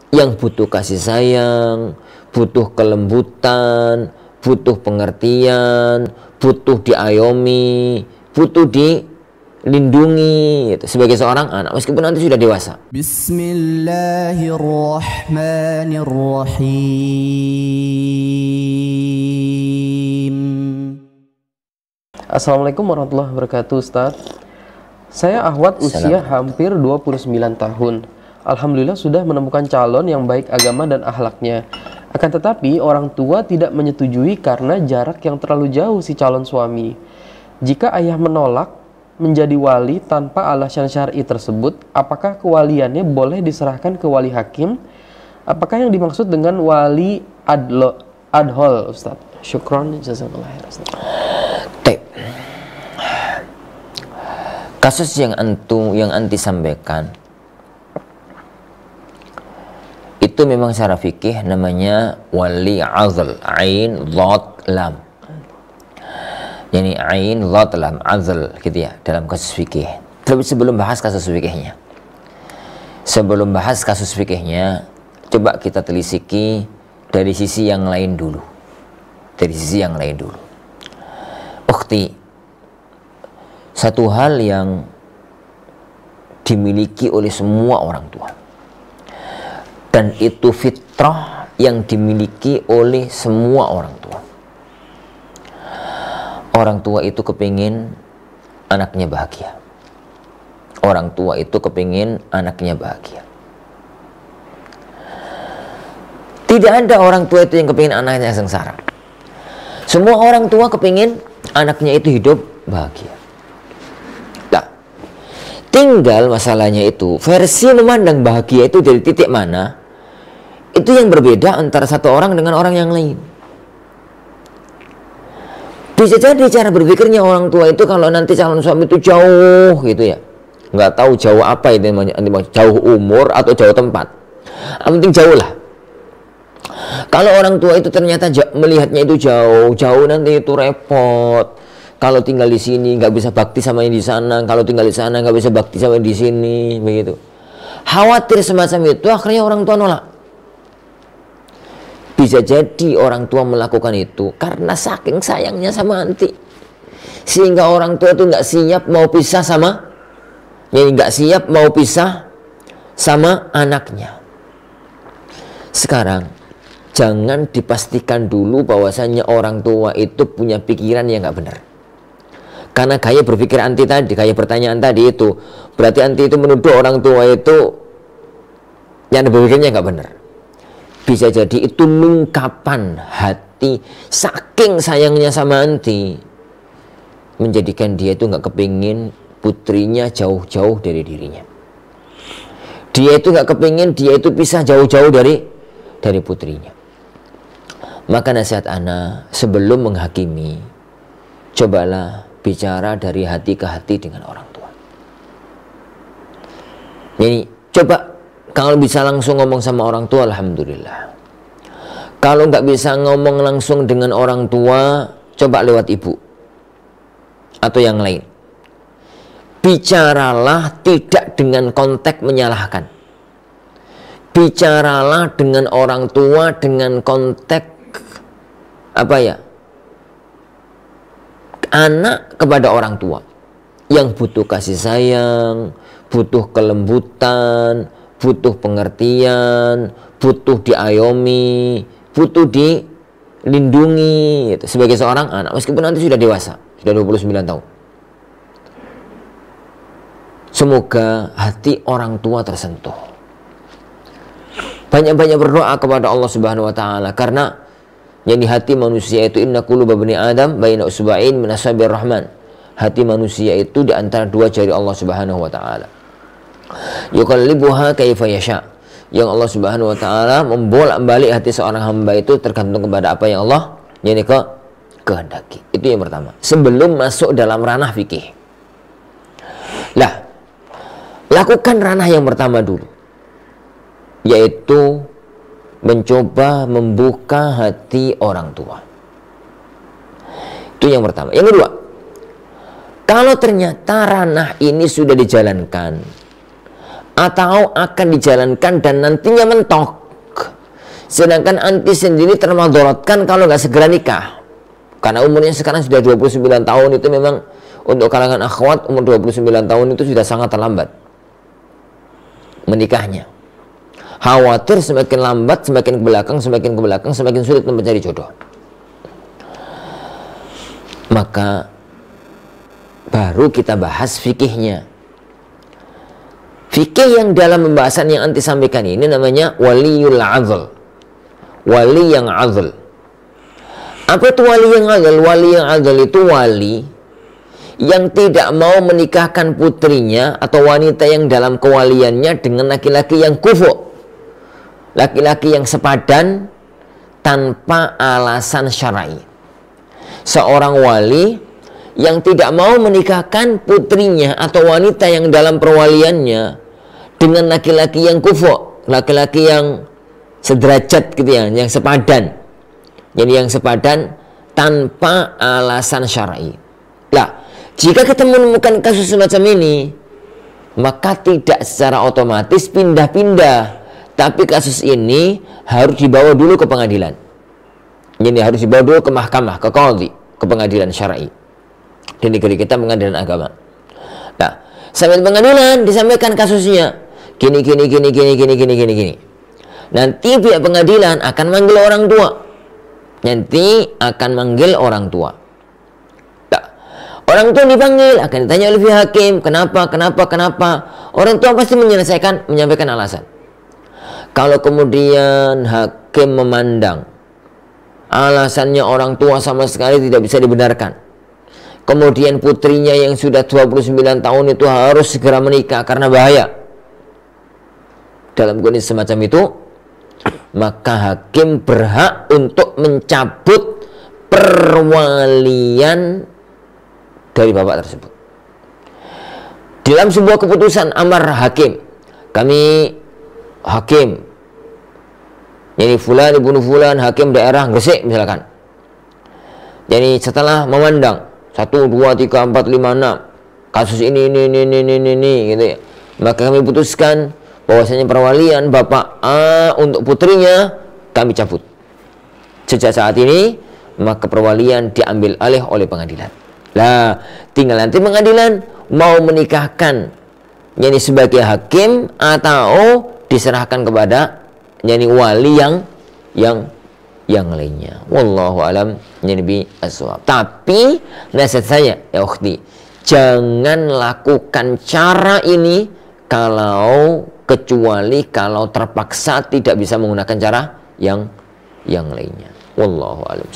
yang butuh kasih sayang, butuh kelembutan, butuh pengertian, butuh diayomi, butuh dilindungi gitu, sebagai seorang anak meskipun nanti sudah dewasa. Bismillahirrahmanirrahim. Assalamualaikum warahmatullahi wabarakatuh, Ustaz. Saya Ahwat, usia hampir 29 tahun. Alhamdulillah sudah menemukan calon yang baik agama dan akhlaknya. Akan tetapi orang tua tidak menyetujui karena jarak yang terlalu jauh si calon suami. Jika ayah menolak menjadi wali tanpa alasan syar'i tersebut, apakah kewaliannya boleh diserahkan ke wali hakim? Apakah yang dimaksud dengan wali adhol, Ustaz? Syukron, jazakallah khair, Ustaz. Kasus yang anti sampaikan itu memang secara fikih namanya wali azl, ain dhat lam. Yani ain dhat lam azl gitu ya dalam kasus fikih. Tapi sebelum bahas kasus fikihnya, coba kita telisiki dari sisi yang lain dulu. Ukhti, satu hal yang dimiliki oleh semua orang tua, dan itu fitrah yang dimiliki oleh semua orang tua. Orang tua itu kepingin anaknya bahagia. Orang tua itu kepingin anaknya bahagia. Tidak ada orang tua itu yang kepingin anaknya sengsara. Semua orang tua kepingin anaknya itu hidup bahagia. Tinggal masalahnya itu, versi memandang bahagia itu dari titik mana, itu yang berbeda antara satu orang dengan orang yang lain. Bisa jadi cara berpikirnya orang tua itu kalau nanti calon suami itu jauh gitu ya, nggak tahu jauh apa itu, jauh umur atau jauh tempat, yang penting jauh lah. Kalau orang tua itu ternyata melihatnya itu jauh nanti itu repot. Kalau tinggal di sini nggak bisa bakti sama yang di sana, kalau tinggal di sana nggak bisa bakti sama yang di sini, begitu. Khawatir semacam itu, akhirnya orang tua nolak. Bisa jadi orang tua melakukan itu karena saking sayangnya sama anti, sehingga orang tua itu nggak siap mau pisah sama anaknya. Sekarang jangan dipastikan dulu bahwasanya orang tua itu punya pikiran yang nggak benar. Karena gaya berpikir anti tadi, gaya pertanyaan tadi itu, berarti anti itu menuduh orang tua itu yang berpikirnya nggak benar. Bisa jadi itu ungkapan hati saking sayangnya sama anti, menjadikan dia itu nggak kepingin putrinya jauh-jauh dari dirinya. Dia itu nggak kepingin dia itu pisah jauh-jauh dari putrinya. Maka nasihat ana, sebelum menghakimi, cobalah bicara dari hati ke hati dengan orang tua. Jadi coba kalau bisa langsung ngomong sama orang tua, alhamdulillah. Kalau nggak bisa ngomong langsung dengan orang tua, coba lewat ibu atau yang lain. Bicaralah tidak dengan konteks menyalahkan. Bicaralah dengan orang tua dengan konteks anak kepada orang tua yang butuh kasih sayang, butuh kelembutan, butuh pengertian, butuh diayomi, butuh dilindungi gitu, sebagai seorang anak meskipun nanti sudah dewasa, sudah 29 tahun. Semoga hati orang tua tersentuh. Banyak-banyak berdoa kepada Allah Subhanahu wa taala, karena yang di hati manusia itu inna quluba bani Adam baina usba'in min asabi'ir rahman. Hati manusia itu di antara dua jari Allah Subhanahu wa taala. Yuqallibuha kaifa yasha. Yang Allah Subhanahu wa taala membolak-balik hati seorang hamba itu tergantung kepada apa yang Allah kehendaki. Itu yang pertama. Sebelum masuk dalam ranah fikih. Lah, lakukan ranah yang pertama dulu, yaitu mencoba membuka hati orang tua. Itu yang pertama. Yang kedua, kalau ternyata ranah ini sudah dijalankan atau akan dijalankan dan nantinya mentok, Sedangkan anti sendiri termadaratkan kalau nggak segera nikah. Karena umurnya sekarang sudah 29 tahun, itu memang untuk kalangan akhwat umur 29 tahun itu sudah sangat terlambat menikahnya. Khawatir semakin lambat, semakin ke belakang, semakin sulit mencari jodoh. Maka baru kita bahas fikihnya. Fikih yang dalam pembahasan yang anti sampaikan ini namanya waliyul adl. Wali yang adl. Apa itu wali yang adl? Wali yang adl itu wali yang tidak mau menikahkan putrinya atau wanita yang dalam kewaliannya dengan laki-laki yang kufu. Laki-laki yang sepadan tanpa alasan syar'i. Seorang wali yang tidak mau menikahkan putrinya atau wanita yang dalam perwaliannya dengan laki-laki yang kufu, laki-laki yang sederajat gitu ya, yang sepadan. Jadi yang sepadan tanpa alasan syar'i. Lah, jika kita menemukan kasus semacam ini, maka tidak secara otomatis pindah-pindah. Tapi kasus ini harus dibawa dulu ke pengadilan. Jadi harus dibawa dulu ke mahkamah, ke qadhi, ke pengadilan syar'i. Di negeri kita pengadilan agama. Nah, sampai pengadilan disampaikan kasusnya. Gini. Nanti pihak pengadilan akan manggil orang tua. Nah, orang tua dipanggil, akan ditanya oleh pihak hakim, kenapa. Orang tua pasti menyampaikan alasan. Kalau kemudian hakim memandang alasannya orang tua sama sekali tidak bisa dibenarkan, kemudian putrinya yang sudah 29 tahun itu harus segera menikah karena bahaya, dalam kondisi semacam itu, maka hakim berhak untuk mencabut perwalian dari bapak tersebut. Dalam sebuah keputusan amar hakim, kami hakim, jadi fulan ibnu fulan, hakim daerah Gresik misalkan, jadi setelah memandang 1, 2, 3, 4, 5, 6 kasus ini gitu ya, maka kami putuskan bahwasanya perwalian bapak A untuk putrinya kami cabut. Sejak saat ini maka perwalian diambil alih oleh pengadilan. Lah, tinggal nanti pengadilan mau menikahkan yani sebagai hakim atau diserahkan kepada yani wali yang lainnya. Wallahu alam bi as-shawab. Tapi nasihat saya ya ukhti, jangan lakukan cara ini kecuali kalau terpaksa tidak bisa menggunakan cara yang lainnya. Wallahu alam.